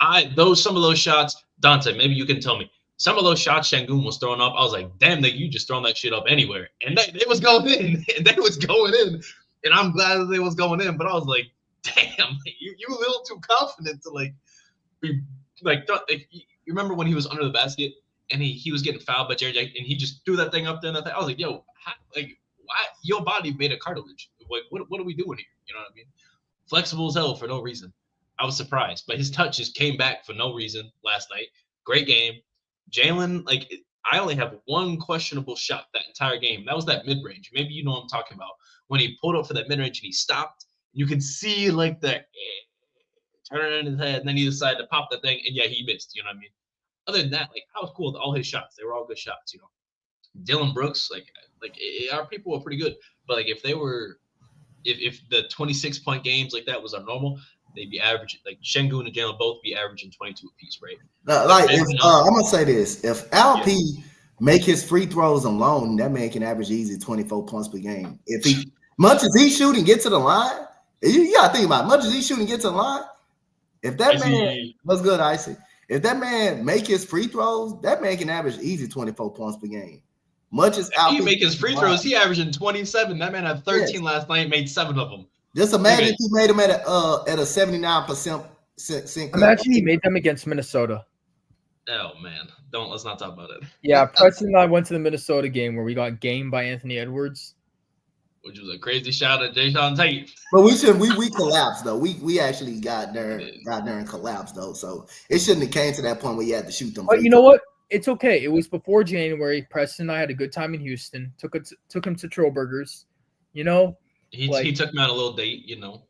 Some of those shots, Donte, maybe you can tell me. Some of those shots Şengün was throwing up, I was like, damn, you just throwing that shit up anywhere. And they was going in. And they was going in. And I'm glad that they was going in. But I was like, damn, you a little too confident to be you remember when he was under the basket and he was getting fouled by Jerry Jack and he just threw that thing up there and I was like, yo, why your body made of cartilage? Like, what are we doing here? You know what I mean? Flexible as hell for no reason. I was surprised, but his touch just came back for no reason last night. Great game. Jalen, I only have one questionable shot that entire game. That was that mid-range. Maybe you know what I'm talking about. When he pulled up for that mid-range and he stopped, you could see the turn in his head, and then he decided to pop that thing, and yeah, he missed. You know what I mean? Other than that, I was cool with all his shots. They were all good shots, Dylan Brooks, our people were pretty good. But if they were, if the 26-point games like that was our normal, they'd be averaging, Şengün and Jalen both be averaging 22 apiece, right? I'm gonna say this: if LP make his free throws alone, that man can average easy 24 points per game. If he much as he shoot and get to the line, you gotta think about it, much as he shoot and get to the line. If that man, what's good, Icy? If that man make his free throws, that man can average easy 24 points per game. Much as LP he make his free throws, he averaging 27. That man had 13 last night, made 7 of them. Just imagine if he made them at a 79% Imagine he made them against Minnesota. Oh man, let's not talk about it. Yeah, Preston and I went to the Minnesota game where we got gamed by Anthony Edwards, which was a crazy shot at Jason Tate. But we collapsed though. We actually got there and collapsed though. So it shouldn't have came to that point where you had to shoot them. But you know what? It's okay. It was before January. Preston and I had a good time in Houston. Took him to Trollburgers. You know, he took me on a little date. You know.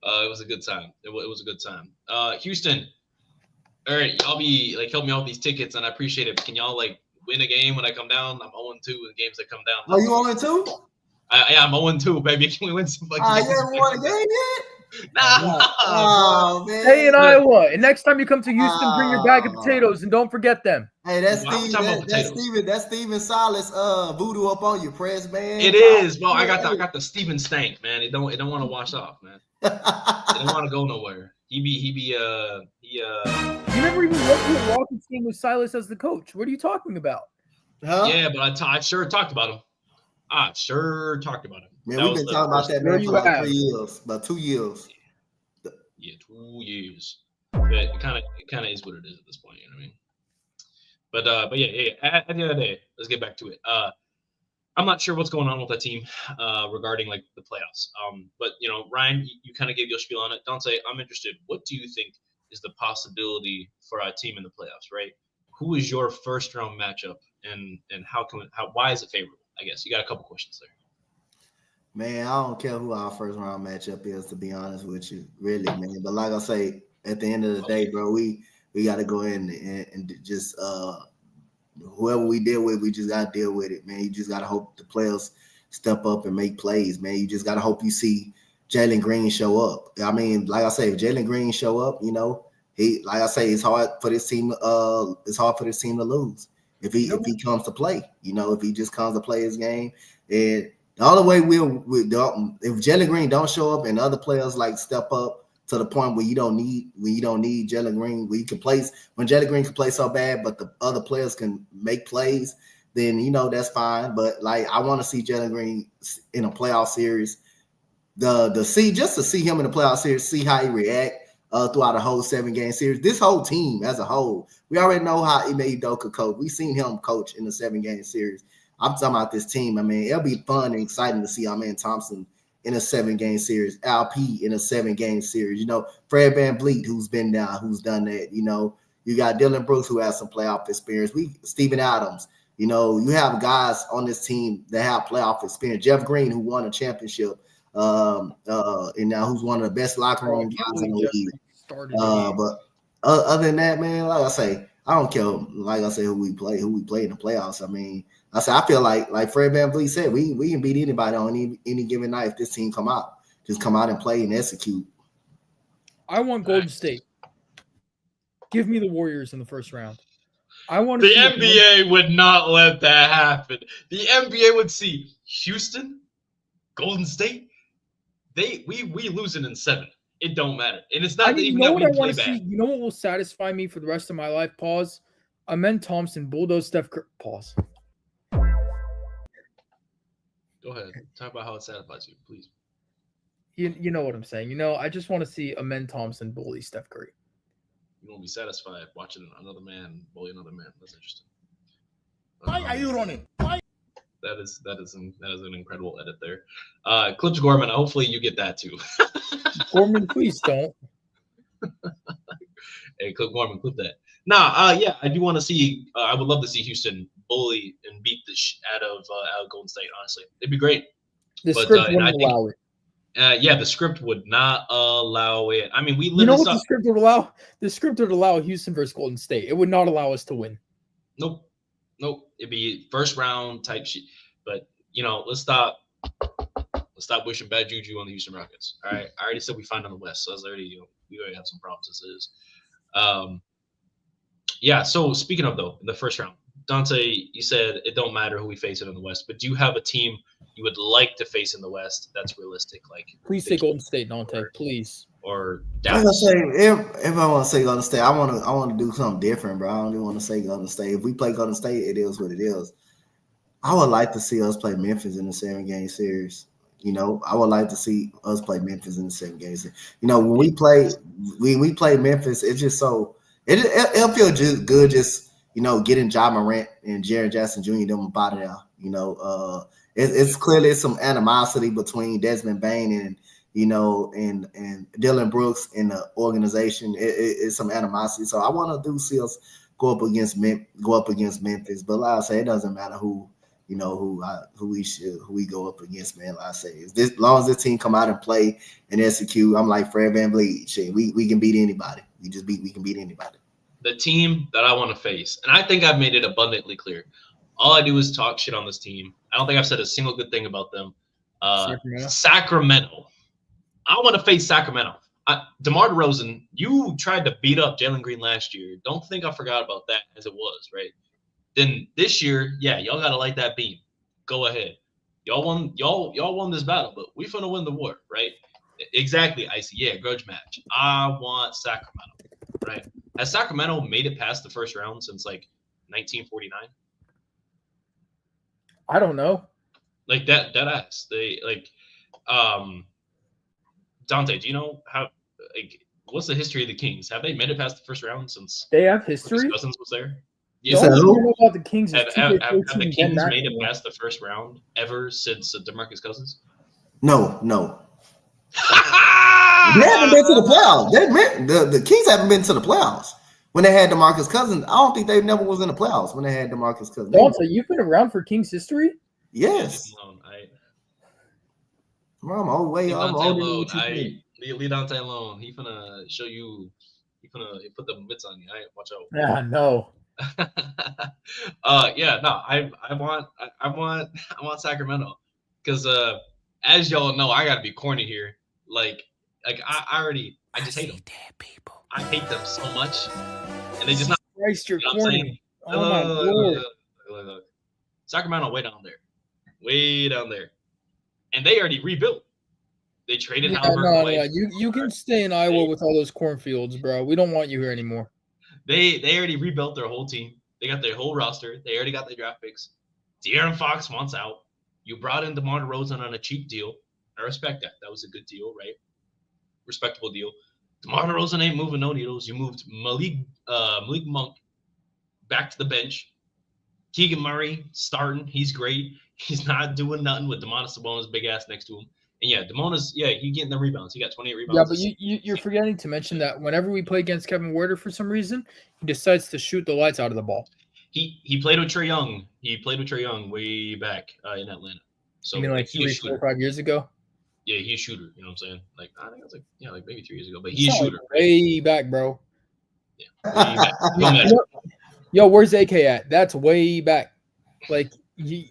It was a good time. It was a good time. Houston. All right, y'all be like help me out with these tickets, and I appreciate it. Can y'all like win a game when I come down? I'm 0-2 in games that come down. Oh, you 0-2? Yeah, I'm 0-2, baby. Can we win some fucking games? You haven't won a game yet? Nah. Oh, man. Stay in Iowa. And next time you come to Houston, bring your bag of potatoes and don't forget them. Hey, that's Steven Silas voodoo up on your press, man. It is. Well, I got the Steven stank, man. It don't want to wash off, man. It don't want to go nowhere. He You never even went to a Rockets game with Silas as the coach. What are you talking about? Huh? Yeah, but I sure talked about him. Man, we've been talking about that man for like 3 years, about 2 years. Yeah, 2 years. But it kind of is what it is at this point. You know what I mean? But yeah. At the end of the day, let's get back to it. I'm not sure what's going on with that team regarding like the playoffs. But you know, Ryan, you kind of gave your spiel on it. Donte, I'm interested. What do you think is the possibility for our team in the playoffs? Right? Who is your first round matchup, and why is it favorable? I guess you got a couple questions there. Man, I don't care who our first round matchup is, to be honest with you, really, man. But like I say, at the end of the day, bro, we got to go in and just whoever we deal with, we just got to deal with it, man. You just got to hope the players step up and make plays, man. You just got to hope you see Jalen Green show up. I mean, like I say, if Jalen Green show up, you know, it's hard for this team. It's hard for this team to lose if he comes to play. You know, if he just comes to play his game. And the only way if Jalen Green don't show up and other players like step up to the point where you don't need Jalen Green, when Jalen Green can play so bad, but the other players can make plays, then you know that's fine. But like I want to see Jalen Green in a playoff series. To see him in the playoff series, see how he react throughout a whole 7-game series. This whole team as a whole, we already know how Ime Udoka coach. We've seen him coach in the 7-game series. I'm talking about this team. I mean, it'll be fun and exciting to see our man Thompson in a 7-game series, LP in a 7-game series. You know, Fred VanVleet, who's been down, who's done that. You know, you got Dylan Brooks, who has some playoff experience. Steven Adams. You know, you have guys on this team that have playoff experience. Jeff Green, who won a championship. And now who's one of the best locker room guys in the league. But other than that, man, like I say, I don't care. Like I say, who we play in the playoffs. I mean, I feel like Fred VanVleet said, we can beat anybody on any given night if this team come out and play and execute. I want Golden State. Give me the Warriors in the first round. I want the NBA would not let that happen. The NBA would see Houston, Golden State. We losing in 7. It don't matter. And it's not even that we play bad. You know what will satisfy me for the rest of my life? Pause. Amen Thompson, bulldoze Steph Curry. Pause. Go ahead. Talk about how it satisfies you, please. You know what I'm saying. You know, I just want to see Amen Thompson bully Steph Curry. You won't be satisfied watching another man bully another man. That's interesting. Why are you running? Why? That is an incredible edit there. Clips Gorman, hopefully you get that too. Gorman, please don't. Hey, Clip Gorman, clip that. Yeah, I do want to see. I would love to see Houston bully and beat the out of Golden State. Honestly, it'd be great. The script wouldn't allow it. The script would not allow it. I mean, the script would allow? The script would allow Houston versus Golden State. It would not allow us to win. Nope. It'd be first round type shit. But you know, let's stop wishing bad juju on the Houston Rockets. All right, I already said we find on the West, so that's already we already have some problems as it is. So speaking of though, in the first round, Donte, you said it don't matter who we face in the West, but do you have a team you would like to face in the West that's realistic? Like, please say Golden State, Donte, please. Or Dallas. If I want to say Golden State, I want to do something different, bro. I don't even want to say Golden State. If we play Golden State, it is what it is. I would like to see us play Memphis in the 7-game series. You know, I would like to see us play Memphis in the 7-game series. You know, when we play Memphis, it's just so it'll feel just good. Just getting Ja Morant and Jaren Jackson Jr. them up out of there. It's clearly some animosity between Desmond Bain and and Dylan Brooks in the organization. It's some animosity. So I want to see us go up against Memphis. But like I say, it doesn't matter who we go up against, man. Like I say, as long as this team come out and play and execute, I'm like Fred VanVleet. Shit, we can beat anybody. We can beat anybody. The team that I want to face, and I think I've made it abundantly clear. All I do is talk shit on this team. I don't think I've said a single good thing about them. Sacramento. I want to face Sacramento. DeMar DeRozan, you tried to beat up Jalen Green last year. Don't think I forgot about that as it was, right? Then this year, yeah, y'all gotta light that beam. Go ahead. Y'all won this battle, but we finna win the war, right? Exactly, Icy. Yeah, grudge match. I want Sacramento, right? Has Sacramento made it past the first round since like 1949? I don't know. Like that ass. They like Donte, do you know how what's the history of the Kings? Have they made it past the first round since they have history? Cousins was there? Yeah. The only thing about the Kings have the Kings made it past the first round ever since DeMarcus Cousins? No. They haven't been to the playoffs. The Kings haven't been to the playoffs. When they had DeMarcus Cousins, I don't think they never was in the playoffs when they had DeMarcus Cousins. Donte, you've been around for Kings history? Yes. I'm all way. I'm older than what you think. Leave Donte alone. He finna show you. He put the mitts on you. All right, watch out. Yeah, no. I want Sacramento because as y'all know, I gotta be corny here. Like I just hate them. Dead people. I hate them so much, and they just not. Christ, you're corny. Look. Sacramento way down there, and they already rebuilt. They traded Halliburton away. You can stay in Iowa with all those cornfields, bro. We don't want you here anymore. They already rebuilt their whole team. They got their whole roster. They already got their draft picks. De'Aaron Fox wants out. You brought in DeMar DeRozan on a cheap deal. I respect that. That was a good deal, right? Respectable deal. DeMar DeRozan ain't moving no needles. You moved Malik Monk back to the bench. Keegan Murray starting. He's great. He's not doing nothing with Domantas Sabonis' big ass next to him. And yeah, he getting the rebounds. He got 28 rebounds. Yeah, but you're forgetting to mention that whenever we play against Kevin Huerter for some reason, he decides to shoot the lights out of the ball. He played with Trae Young. He played with Trae Young way back in Atlanta. So you mean like 3, 4, 5 years ago? Yeah, he's a shooter. You know what I'm saying? Like I think it's like maybe 3 years ago. But he's a shooter. Way back, bro. Yeah, way back. Yo, where's AK at? That's way back. Like you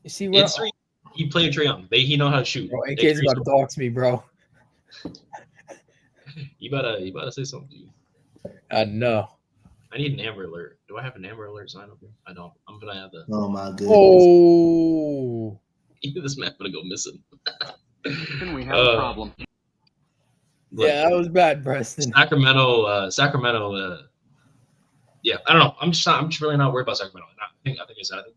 see what? He played Trae Young. He know how to shoot. Bro, AK's about to dox me, bro. You better say something to you. I know. I need an Amber Alert. Do I have an Amber Alert sign up here? I don't. I'm gonna have that. Oh my goodness. Oh. Even this map gonna go missing. Then we have a problem. Yeah, that was bad, Preston. Sacramento. Yeah, I don't know. I'm just really not worried about Sacramento. I think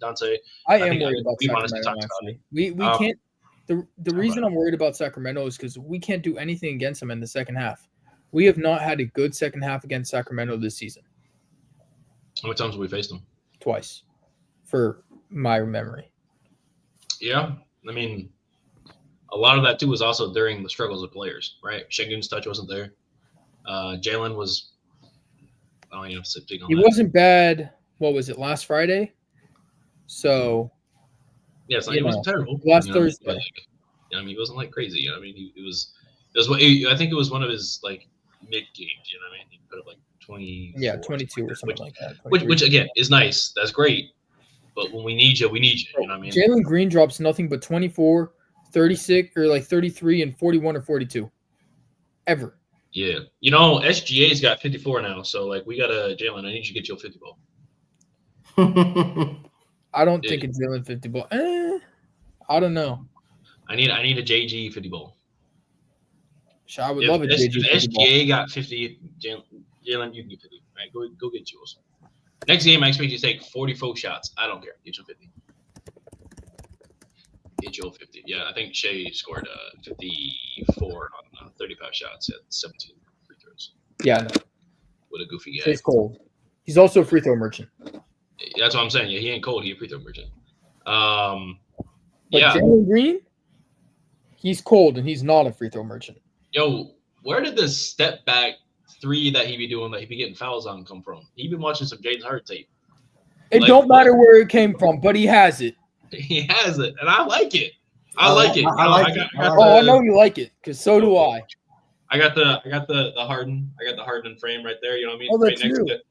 Donte. I am worried about Sacramento. Actually, we can't. The reason I'm worried about Sacramento is because we can't do anything against them in the second half. We have not had a good second half against Sacramento this season. How many times have we faced them? Twice, for my memory. Yeah, I mean, a lot of that too was also during the struggles of players, right? Şengün's touch wasn't there. Jalen was. He wasn't bad. What was it, last Friday? So. Yeah, so he wasn't terrible. Last Thursday. He wasn't like crazy. I mean, it was. I think it was one of his like mid games. You know what I mean? He put up like 20. Yeah, 22 or something like that. Which again is nice. That's great. But when we need you, we need you. You know what I mean? Jalen Green drops nothing but 24, 36, or like 33 and 41 or 42. Ever. Yeah. SGA's got 54 now. So like we got Jalen. I need you to get your 50 ball. I don't think it's Jalen 50 ball. I don't know. I need a JG 50 ball. I would love a JG 50 ball. SGA got 50. Jalen, you can get 50. All right, go get yours. Next game, I expect you to take 44 shots. I don't care. Get your 50. HO50. Yeah, I think Shea scored 54 on 35 shots at 17 free throws. Yeah, no. What a goofy guy. Shea's cold. He's also a free throw merchant. That's what I'm saying. Yeah, he ain't cold. He a free throw merchant. But Yeah. Jalen Green, he's cold and he's not a free throw merchant. Yo, where did this step back three that he be doing that he be getting fouls on come from? He been watching some James Harden tape. It don't matter where it came from, but he has it. He has it, and I like it. I like it. I know you like it, because so do I. I got the Harden. I got the Harden frame right there. You know what I mean? Oh, right that's next new. to it.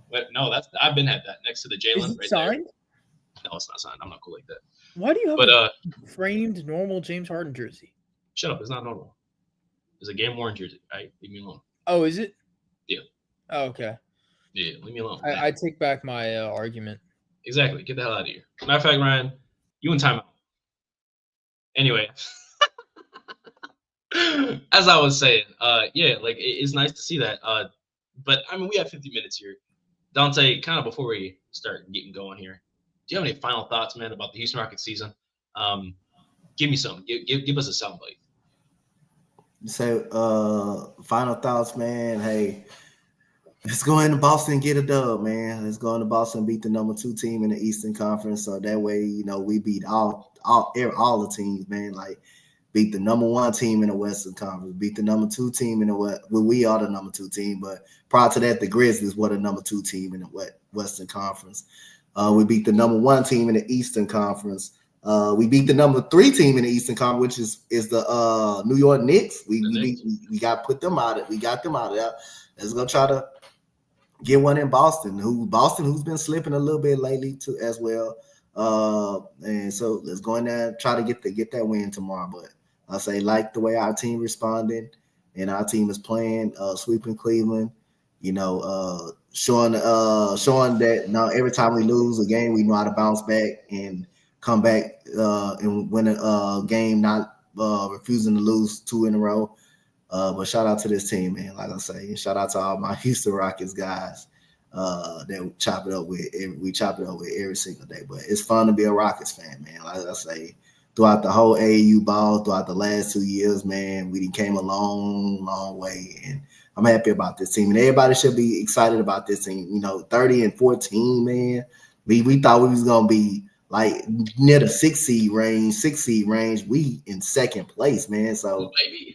But no, I've been had that next to the Jalen. Is it right signed? There. No, it's not signed. I'm not cool like that. Why do you have But a framed normal James Harden jersey? shut up. It's not normal. It's a game worn jersey. All right, leave me alone. Oh, is it? Yeah. Oh, okay. Yeah, leave me alone. I take back my argument. Exactly. Get the hell out of here. Matter of fact, Ryan, you in timeout. Anyway, as I was saying, yeah, like it's nice to see that. But I mean, we have 50 minutes here. Donte, kind of before we start getting going here, do you have any final thoughts, man, about the Houston Rockets season? Give me some. Give us a soundbite. So, final thoughts, man. Hey, let's go into Boston and get a dub, man. Let's go into Boston and beat the number 2 team in the Eastern Conference. So that way, you know, we beat all the teams, man. Like, beat the number 1 team in the Western Conference, beat the number 2 team in the West. Well, we are the number 2 team, but prior to that, the Grizzlies were the number 2 team in the Western Conference. We beat the number 1 team in the Eastern Conference. We beat the number 3 team in the Eastern Conference, which is the New York Knicks. We got to put them out. We got them out of there. Let's go try to get one in Boston. Who's been slipping a little bit lately too as well. And so let's go in there and try to get that win tomorrow. But I say like the way our team responded and our team is playing, sweeping Cleveland. You know, showing that now every time we lose a game, we know how to bounce back and come back and win a game, not refusing to lose 2 in a row. But shout out to this team, man. Like I say, and shout out to all my Houston Rockets guys that we chop it up with every single day. But it's fun to be a Rockets fan, man. Like I say, throughout the whole AAU ball, throughout the last 2 years, man, we came a long, long way. And I'm happy about this team. And everybody should be excited about this team. You know, 30-14, man. We thought we was gonna be like near the 6 seed range. We in second place, man. So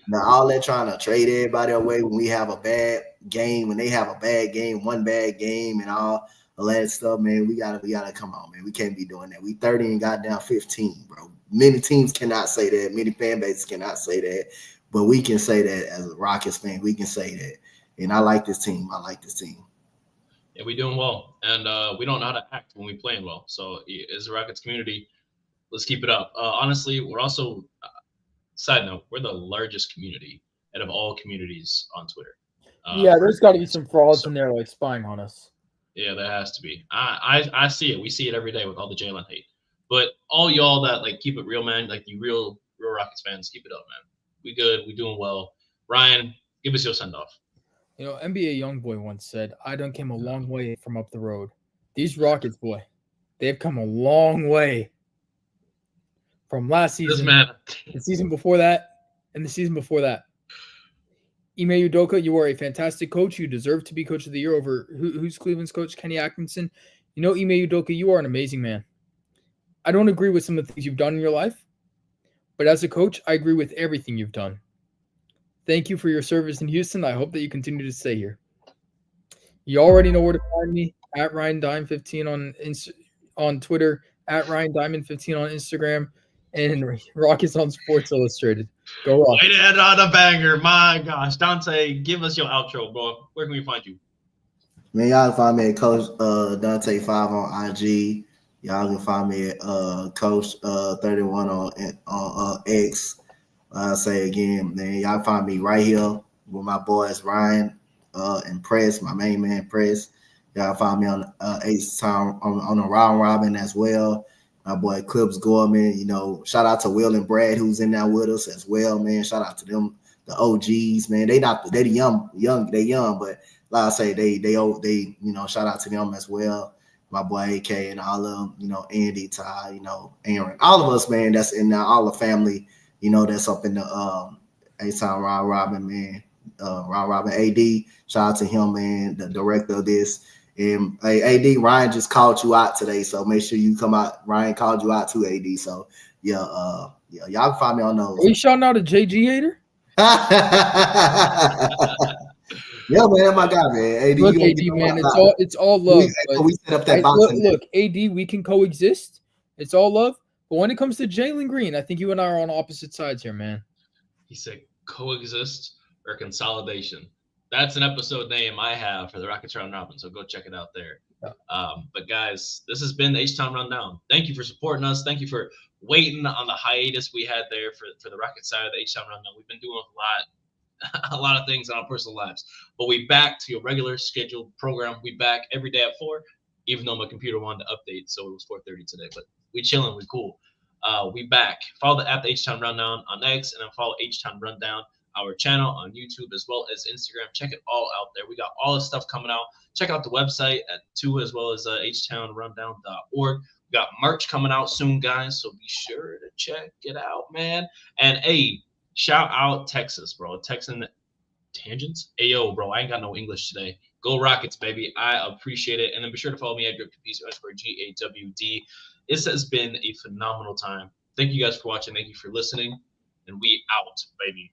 now all that trying to trade everybody away when we have a bad game, when they have a bad game, one bad game, and all that stuff, man. We gotta come on, man. We can't be doing that. We 30 and got down 15, bro. Many teams cannot say that. Many fan bases cannot say that, but we can say that as a Rockets fan. We can say that, and I like this team. Yeah, we're doing well, and we don't know how to act when we're playing well. So as a Rockets community, let's keep it up. Honestly, we're also, side note, we're the largest community out of all communities on Twitter. Yeah, there's got to be some frauds in there like spying on us. Yeah, there has to be. I see it. We see it every day with all the Jalen hate. But all y'all that like keep it real, man, like you real Rockets fans, keep it up, man. We good. We doing well. Ryan, give us your send off. You know, NBA YoungBoy once said, "I done came a long way from up the road." These Rockets, boy, they've come a long way from last season, the season before that, and the season before that. Ime Udoka, you are a fantastic coach. You deserve to be coach of the year over who's Cleveland's coach, Kenny Atkinson. You know, Ime Udoka, you are an amazing man. I don't agree with some of the things you've done in your life, but as a coach, I agree with everything you've done. Thank you for your service in Houston. I hope that you continue to stay here. You already know where to find me, at RyanDime15 on Twitter, at RyanDiamond15 on Instagram, and Rockets on Sports Illustrated. Go Rockets. Wait, and on a banger. My gosh. Donte, give us your outro, bro. Where can we find you? Man, y'all can find me at Coach Donte5 on IG. Y'all can find me at Coach 31 on X. I say again, man, y'all find me right here with my boys Ryan and Press, my main man Press. Y'all find me on HtownRundown on the round robin as well. My boy Clips Gorman, you know, shout out to Will and Brad who's in there with us as well, man. Shout out to them, the OGs, man. They young, but like I say, they you know, shout out to them as well. my boy AK and all of them, you know, Andy, Ty, you know, Aaron, all of us, man, that's in there, all the family, you know, that's up in the H-Town Round Robin, man. Round Robin AD, shout out to him, man, the director of this. And hey, AD, Ryan just called you out today, so make sure you come out. Ryan called you out too, AD. So yeah, y'all can find me on those. Are you shouting out a JG hater? Yeah, man, that's my guy, man. AD, Look, AD, man, it's all love. We set up that box. Look, AD, we can coexist. It's all love. But when it comes to Jalen Green, I think you and I are on opposite sides here, man. He said coexist or consolidation. That's an episode name I have for the Rockets Round Robin, so go check it out there. Yeah. But guys, this has been the H-Town Rundown. Thank you for supporting us. Thank you for waiting on the hiatus we had there for the Rocket side of the H-Town Rundown. We've been doing a lot of things in our personal lives, but we back to your regular scheduled program. We back every day at 4, even though my computer wanted to update, so it was 4:30 today. But we chilling, we cool. We back. Follow the app, the H-Town Rundown on X, and then follow H-Town Rundown, our channel on YouTube as well as Instagram. Check it all out there. We got all this stuff coming out. Check out the website at 2 as well as htownrundown.org. We got merch coming out soon, guys, so be sure to check it out, man. And hey, shout out Texas, bro. Texan Tangents. Ayo, bro. I ain't got no English today. Go Rockets, baby. I appreciate it. And then be sure to follow me at GAWD. This has been a phenomenal time. Thank you guys for watching. Thank you for listening. And we out, baby.